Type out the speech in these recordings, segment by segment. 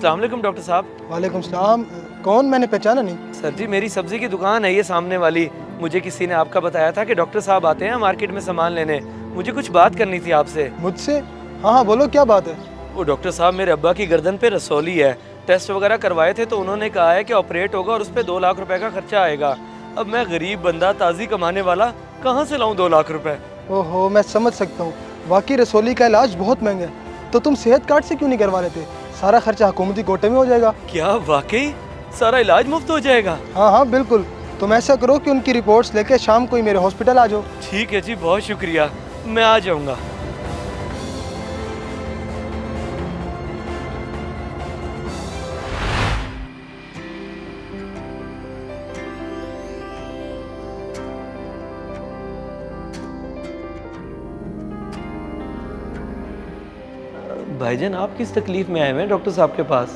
अस्सलाम वालेकुम डॉक्टर साहब। वालेकुम सलाम। कौन? मैंने पहचाना नहीं। सर जी मेरी सब्जी की दुकान है ये सामने वाली। मुझे किसी ने आपका बताया था कि डॉक्टर साहब आते हैं मार्केट में सामान लेने। मुझे कुछ बात करनी थी आपसे। मुझसे? हाँ हाँ बोलो, क्या बात है? वो डॉक्टर साहब मेरे अब्बा की गर्दन पे रसौली है। टेस्ट वगैरह करवाए थे तो उन्होंने कहा है कि ऑपरेट होगा और उस पर 2 लाख रुपए का खर्चा आएगा। अब मैं गरीब बंदा ताज़ी कमाने वाला कहाँ से लाऊं 2 लाख रुपए? ओहो, मैं समझ सकता हूँ। वाकई रसौली का इलाज बहुत महंगा है। तो तुम सेहत कार्ड से क्यों नहीं करवा लेते? सारा खर्चा हुकूमती कोटे में हो जाएगा। क्या वाकई सारा इलाज मुफ्त हो जाएगा? हाँ हाँ बिल्कुल। तुम ऐसा करो कि उनकी रिपोर्ट्स लेके शाम को ही मेरे हॉस्पिटल आ जाओ। ठीक है जी, बहुत शुक्रिया, मैं आ जाऊंगा। भाईजान आप किस तकलीफ में आए हुए हैं डॉक्टर साहब के पास?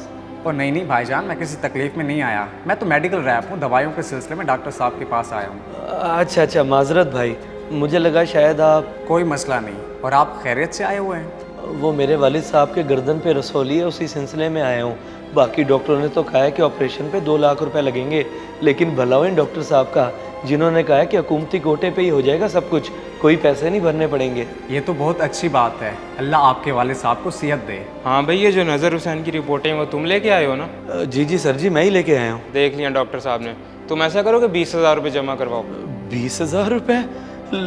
और नहीं भाईजान, मैं किसी तकलीफ में नहीं आया। मैं तो मेडिकल रैप हूँ, दवाइयों के सिलसिले में डॉक्टर साहब के पास आया हूँ। अच्छा, माजरत भाई, मुझे लगा शायद आप। कोई मसला नहीं। और आप खैरियत से आए हुए हैं? वो मेरे वालिद साहब के गर्दन पे रसौली है, उसी सिलसिले में आया हूँ। बाकी डॉक्टरों ने तो कहा है कि ऑपरेशन पे 2 लाख रुपए लगेंगे, लेकिन भला हो इन डॉक्टर साहब का जिन्होंने कहा है कि हुकूमती कोटे पे ही हो जाएगा सब कुछ, कोई पैसे नहीं भरने पड़ेंगे। ये तो बहुत अच्छी बात है। अल्लाह आपके वालिद साहब को सेहत दे। हाँ भाई, ये जो नज़र हुसैन की रिपोर्टें वो तुम लेके आए हो ना? जी सर जी, मैं ही लेके आया हूँ। देख लिया डॉक्टर साहब ने। तुम ऐसा करो कि 20,000 रुपये जमा करवाओ। 20,000 रुपये?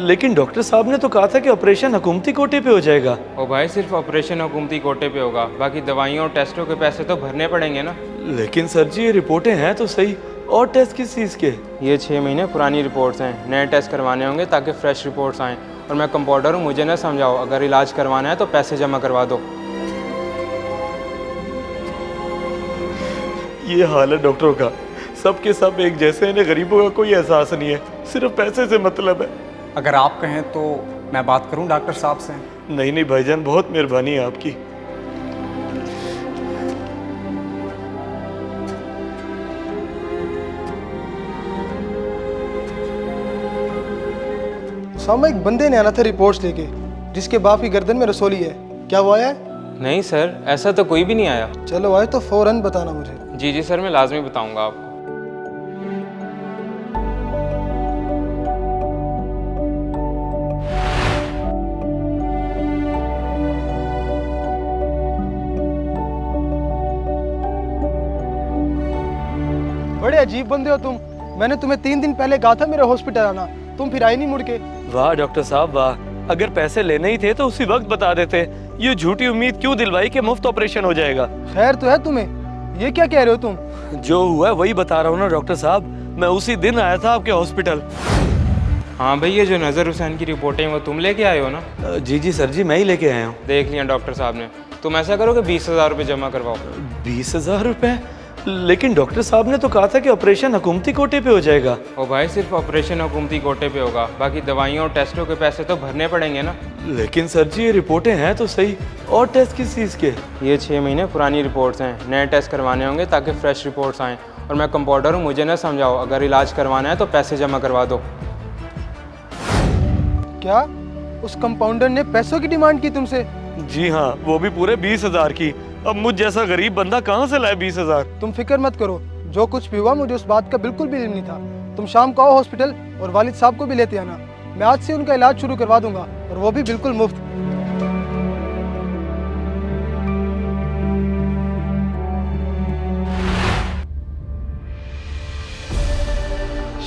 लेकिन डॉक्टर साहब ने तो कहा था कि ऑपरेशन हुकूमती कोटे पे हो जाएगा। ओ भाई, सिर्फ ऑपरेशन हुकूमती कोटे पे होगा, बाकी दवाइयों और टेस्टों के पैसे तो भरने पड़ेंगे ना। लेकिन सर जी ये रिपोर्टें हैं तो सही, और टेस्ट किस चीज़ के? ये 6 महीने पुरानी रिपोर्ट्स हैं, नए टेस्ट करवाने होंगे ताकि फ्रेश रिपोर्ट्स आएँ। और मैं कंपाउंडर हूँ, मुझे ना समझाओ, अगर इलाज करवाना है तो पैसे जमा करवा दो। ये हाल है डॉक्टरों का, सबके सब एक जैसे हैं, गरीबों का कोई एहसास नहीं है, सिर्फ पैसे से मतलब है। अगर आप कहें तो मैं बात करूं डॉक्टर साहब से? नहीं भाईजान, बहुत मेहरबानी है आपकी। सामा, एक बंदे ने आना था रिपोर्ट्स लेके, जिसके बाप की गर्दन में रसौली है। क्या वो आया है? नहीं सर, ऐसा तो कोई भी नहीं आया। चलो आए तो फौरन बताना मुझे। जी सर, मैं लाजमी बताऊँगा आपको। बड़े अजीब बंदे हो तुम। मैंने तुम्हें 3 दिन पहले कहा था मेरे हॉस्पिटल आना, तुम फिर आए नहीं मुड़ के। वाह डॉक्टर साहब वाह, अगर पैसे लेने ही थे तो उसी वक्त बता देते। ये झूठी उम्मीद क्यों दिलवाई कि मुफ्त ऑपरेशन हो जाएगा? खैर तो है तुम्हें? ये क्या कह रहे हो तुम? जो हुआ है वही बता रहा हूँ ना डॉक्टर साहब, मैं उसी दिन आया था आपके हॉस्पिटल। हाँ भाई, ये जो नज़र हुसैन की रिपोर्टें वो तुम लेके आए हो ना? जी सर जी, मैं ही लेके आया हूँ। देख लिया डॉक्टर साहब ने। तुम ऐसा करो कि 20,000 रुपये जमा करवाओ। 20,000 रुपये? लेकिन डॉक्टर साहब ने तो कहा था कि ऑपरेशन हुकूमती कोटे पे हो जाएगा। ओ भाई, सिर्फ ऑपरेशन हुकूमती कोटे पे होगा, बाकी दवाइयों और टेस्टों के पैसे तो भरने पड़ेंगे ना। लेकिन सर जी ये रिपोर्टें हैं तो सही, और टेस्ट किस चीज़ के? ये 6 महीने पुरानी रिपोर्ट्स हैं, नए टेस्ट करवाने होंगे ताकि फ्रेश रिपोर्ट्स आएँ। और मैं कंपाउंडर हूँ, मुझे ना समझाओ, अगर इलाज करवाना है तो पैसे जमा करवा दो। क्या उस कंपाउंडर ने पैसों की डिमांड की तुमसे? जी हाँ, वो भी पूरे 20,000 की। अब मुझ जैसा गरीब बंदा कहाँ से लाए 20,000? तुम फिक्र मत करो, जो कुछ भी हुआ मुझे उस बात का बिल्कुल भी इल्म नहीं था। तुम शाम को आओ हॉस्पिटल और वालिद साहब को भी लेते आना। मैं आज से उनका इलाज शुरू करवा दूंगा, और वो भी बिल्कुल मुफ्त।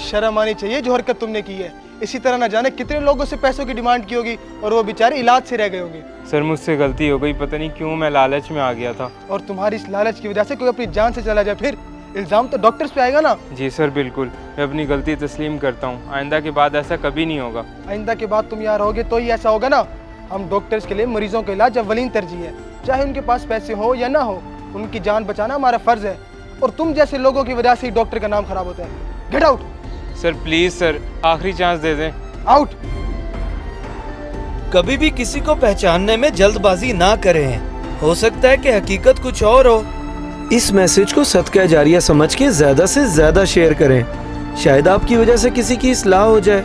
शर्म आनी चाहिए जो हरकत तुमने की है। इसी तरह ना जाने कितने लोगों से पैसों की डिमांड की होगी और वो बेचारे इलाज से रह गए होंगे। सर, मुझसे गलती हो गई, पता नहीं क्यों मैं लालच में आ गया था। और तुम्हारी इस लालच की वजह से कोई अपनी जान से चला जाए, फिर इल्ज़ाम तो डॉक्टर्स पे आएगा ना। जी सर, बिल्कुल, मैं अपनी गलती तस्लीम करता हूँ। आइंदा के बाद ऐसा कभी नहीं होगा। आइंदा के बाद तुम यहाँ रहोगे तो ही ऐसा होगा ना। हम डॉक्टर्स के लिए मरीजों का इलाज अव्वलीन तरजीह है, चाहे उनके पास पैसे हो या ना हो। उनकी जान बचाना हमारा फर्ज है, और तुम जैसे लोगों की वजह से ही डॉक्टर का नाम खराब होता है। Get out. Sir please sir, आखिरी चांस दे दें। आउट। कभी भी किसी को पहचानने में जल्दबाजी ना करें, हो सकता है कि हकीकत कुछ और हो। इस मैसेज को सदका जारिया समझ के ज्यादा से ज्यादा शेयर करें, शायद आपकी वजह से किसी की इस्लाह हो जाए।